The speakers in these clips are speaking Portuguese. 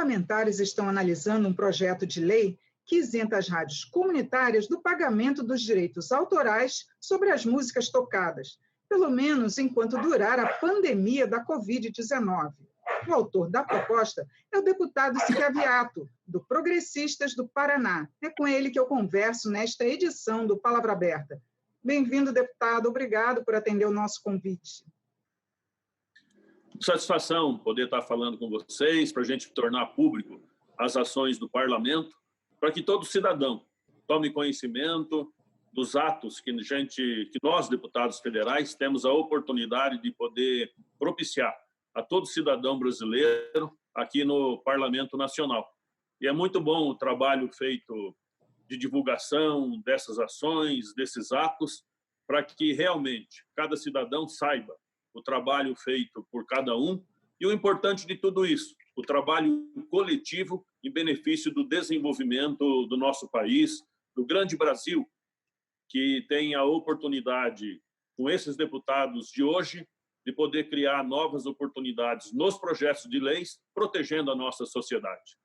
parlamentares estão analisando um projeto de lei que isenta as rádios comunitárias do pagamento dos direitos autorais sobre as músicas tocadas, pelo menos enquanto durar a pandemia da Covid-19. O autor da proposta é o deputado Schiaviato, do Progressistas do Paraná. É com ele que eu converso nesta edição do Palavra Aberta. Bem-vindo, deputado. Obrigado por atender o nosso convite. Satisfação poder estar falando com vocês para a gente tornar público as ações do parlamento, para que todo cidadão tome conhecimento dos atos que nós, deputados federais, temos a oportunidade de poder propiciar a todo cidadão brasileiro aqui no Parlamento Nacional. E é muito bom o trabalho feito de divulgação dessas ações, desses atos, para que realmente cada cidadão saiba o trabalho feito por cada um e o importante de tudo isso, o trabalho coletivo em benefício do desenvolvimento do nosso país, do grande Brasil, que tem a oportunidade, com esses deputados de hoje, de poder criar novas oportunidades nos projetos de leis, protegendo a nossa sociedade.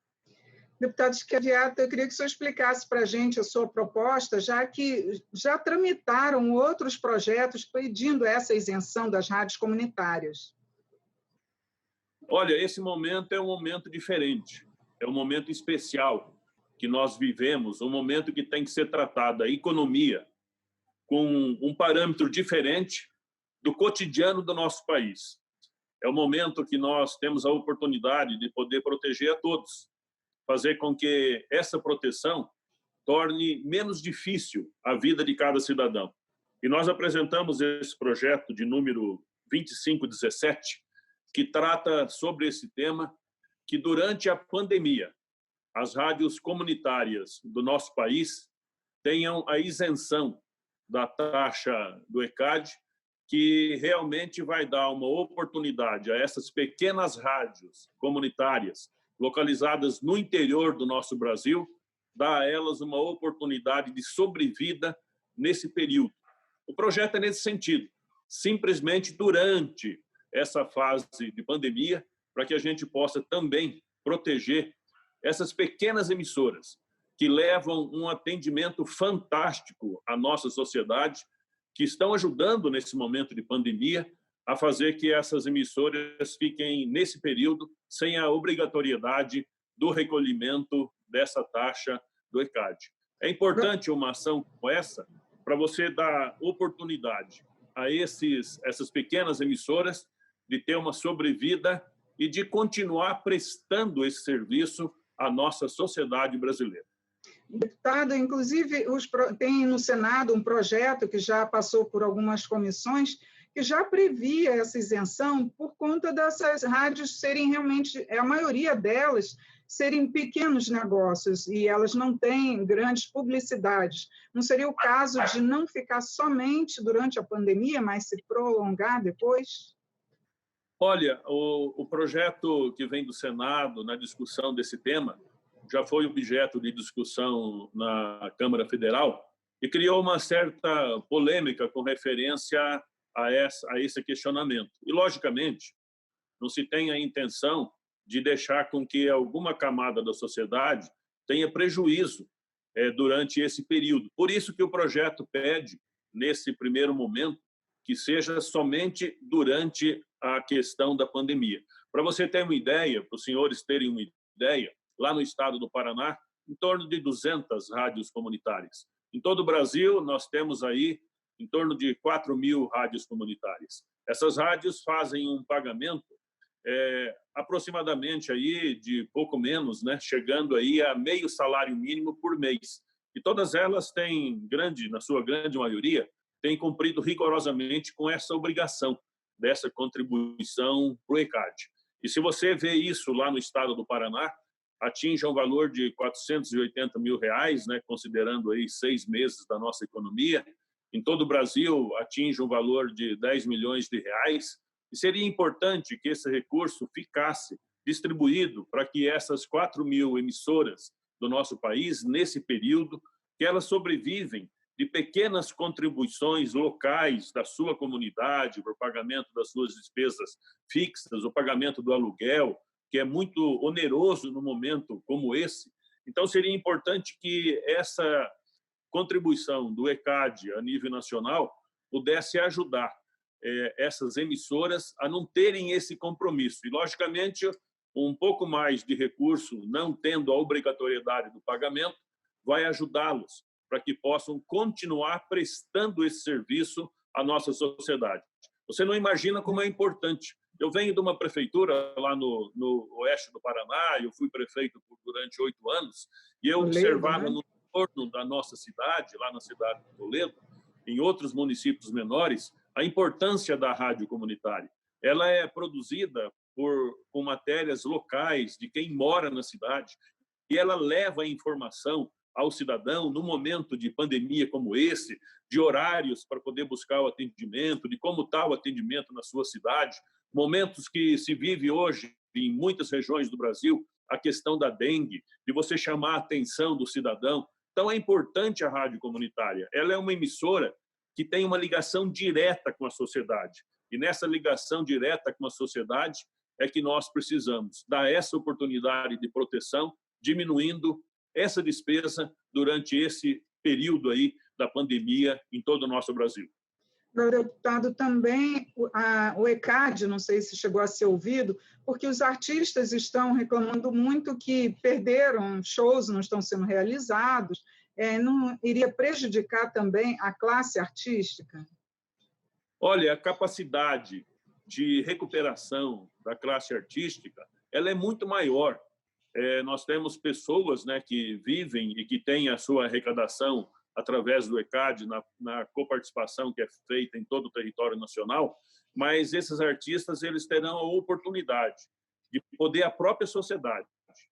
Deputado Schiaviato, eu queria que o senhor explicasse para a gente a sua proposta, já que já tramitaram outros projetos pedindo essa isenção das rádios comunitárias. Olha, esse momento é um momento diferente, é um momento especial que nós vivemos, um momento que tem que ser tratada a economia com um parâmetro diferente do cotidiano do nosso país. É o momento que nós temos a oportunidade de poder proteger a todos, fazer com que essa proteção torne menos difícil a vida de cada cidadão. E nós apresentamos esse projeto de número 2517, que trata sobre esse tema, que durante a pandemia, as rádios comunitárias do nosso país tenham a isenção da taxa do ECAD, que realmente vai dar uma oportunidade a essas pequenas rádios comunitárias localizadas no interior do nosso Brasil, dar a elas uma oportunidade de sobrevida nesse período. O projeto é nesse sentido, simplesmente durante essa fase de pandemia, para que a gente possa também proteger essas pequenas emissoras que levam um atendimento fantástico à nossa sociedade, que estão ajudando nesse momento de pandemia a fazer que essas emissoras fiquem, nesse período, sem a obrigatoriedade do recolhimento dessa taxa do ECAD. É importante uma ação como essa para você dar oportunidade a essas pequenas emissoras de ter uma sobrevida e de continuar prestando esse serviço à nossa sociedade brasileira. Deputado, inclusive, tem no Senado um projeto que já passou por algumas comissões, que já previa essa isenção por conta dessas rádios serem realmente, a maioria delas, serem pequenos negócios e elas não têm grandes publicidades. Não seria o caso de não ficar somente durante a pandemia, mas se prolongar depois? Olha, o projeto que vem do Senado na discussão desse tema já foi objeto de discussão na Câmara Federal e criou uma certa polêmica com referência a esse questionamento. E, logicamente, não se tem a intenção de deixar com que alguma camada da sociedade tenha prejuízo durante esse período. Por isso que o projeto pede, nesse primeiro momento, que seja somente durante a questão da pandemia. Para você ter uma ideia, para os senhores terem uma ideia, lá no estado do Paraná, em torno de 200 rádios comunitárias. Em todo o Brasil, nós temos aí em torno de 4.000 rádios comunitárias. Essas rádios fazem um pagamento aproximadamente aí de pouco menos, né, chegando aí a meio salário mínimo por mês. E todas elas têm na sua grande maioria, têm cumprido rigorosamente com essa obrigação dessa contribuição para o ECAD. E se você vê isso lá no estado do Paraná, atinge um valor de R$480 mil, né, considerando aí 6 meses da nossa economia. Em todo o Brasil, atinge um valor de R$10 milhões. E seria importante que esse recurso ficasse distribuído para que essas 4.000 emissoras do nosso país, nesse período, que elas sobrevivem de pequenas contribuições locais da sua comunidade, para o pagamento das suas despesas fixas, o pagamento do aluguel, que é muito oneroso no momento como esse. Então, seria importante que essa contribuição do ECAD a nível nacional pudesse ajudar essas emissoras a não terem esse compromisso. E, logicamente, um pouco mais de recurso, não tendo a obrigatoriedade do pagamento, vai ajudá-los para que possam continuar prestando esse serviço à nossa sociedade. Você não imagina como é importante. Eu venho de uma prefeitura lá no oeste do Paraná, eu fui prefeito durante 8 anos, e eu observava no entorno da nossa cidade, lá na cidade de Toledo, em outros municípios menores, a importância da rádio comunitária. Ela é produzida com matérias locais de quem mora na cidade, e ela leva a informação ao cidadão no momento de pandemia como esse, de horários para poder buscar o atendimento, de como está o atendimento na sua cidade, momentos que se vive hoje em muitas regiões do Brasil, a questão da dengue, de você chamar a atenção do cidadão. Então, é importante a rádio comunitária. Ela é uma emissora que tem uma ligação direta com a sociedade. E nessa ligação direta com a sociedade é que nós precisamos dar essa oportunidade de proteção, diminuindo essa despesa durante esse período aí da pandemia em todo o nosso Brasil. Deputado, também o ECAD, não sei se chegou a ser ouvido, porque os artistas estão reclamando muito que perderam shows, não estão sendo realizados, não iria prejudicar também a classe artística? Olha, a capacidade de recuperação da classe artística, ela é muito maior. Nós temos pessoas, né, que vivem e que têm a sua arrecadação através do ECAD, na coparticipação que é feita em todo o território nacional, mas esses artistas eles terão a oportunidade de poder a própria sociedade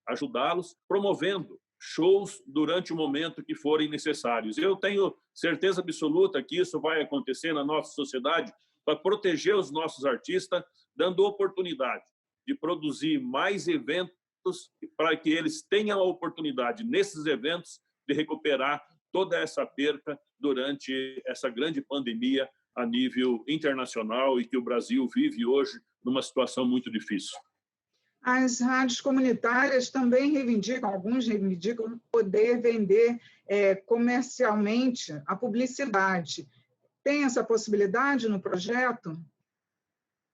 ajudá-los promovendo shows durante o momento que forem necessários. Eu tenho certeza absoluta que isso vai acontecer na nossa sociedade para proteger os nossos artistas, dando oportunidade de produzir mais eventos para que eles tenham a oportunidade, nesses eventos, de recuperar toda essa perca durante essa grande pandemia a nível internacional e que o Brasil vive hoje numa situação muito difícil. As rádios comunitárias também reivindicam, alguns reivindicam, poder vender comercialmente a publicidade. Tem essa possibilidade no projeto?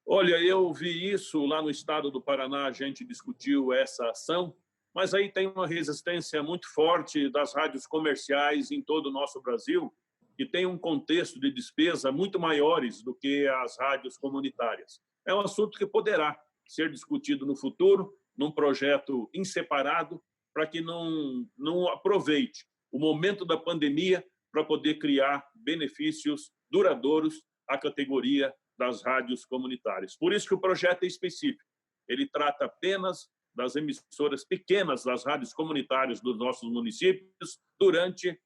Olha, eu vi isso lá no estado do Paraná, a gente discutiu essa ação, mas aí tem uma resistência muito forte das rádios comerciais em todo o nosso Brasil, que tem um contexto de despesa muito maiores do que as rádios comunitárias. É um assunto que poderá ser discutido no futuro, num projeto em separado, para que não aproveite o momento da pandemia para poder criar benefícios duradouros à categoria das rádios comunitárias. Por isso que o projeto é específico. Ele trata apenas das emissoras pequenas das rádios comunitárias dos nossos municípios durante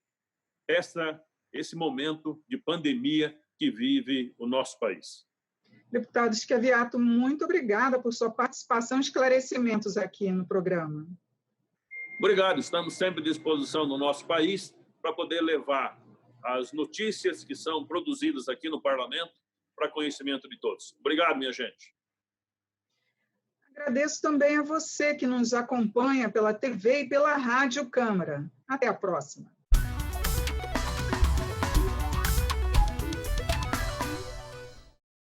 esse momento de pandemia que vive o nosso país. Deputado Schiaviato, muito obrigada por sua participação e esclarecimentos aqui no programa. Obrigado, estamos sempre à disposição no nosso país para poder levar as notícias que são produzidas aqui no Parlamento para conhecimento de todos. Obrigado, minha gente. Agradeço também a você que nos acompanha pela TV e pela Rádio Câmara. Até a próxima.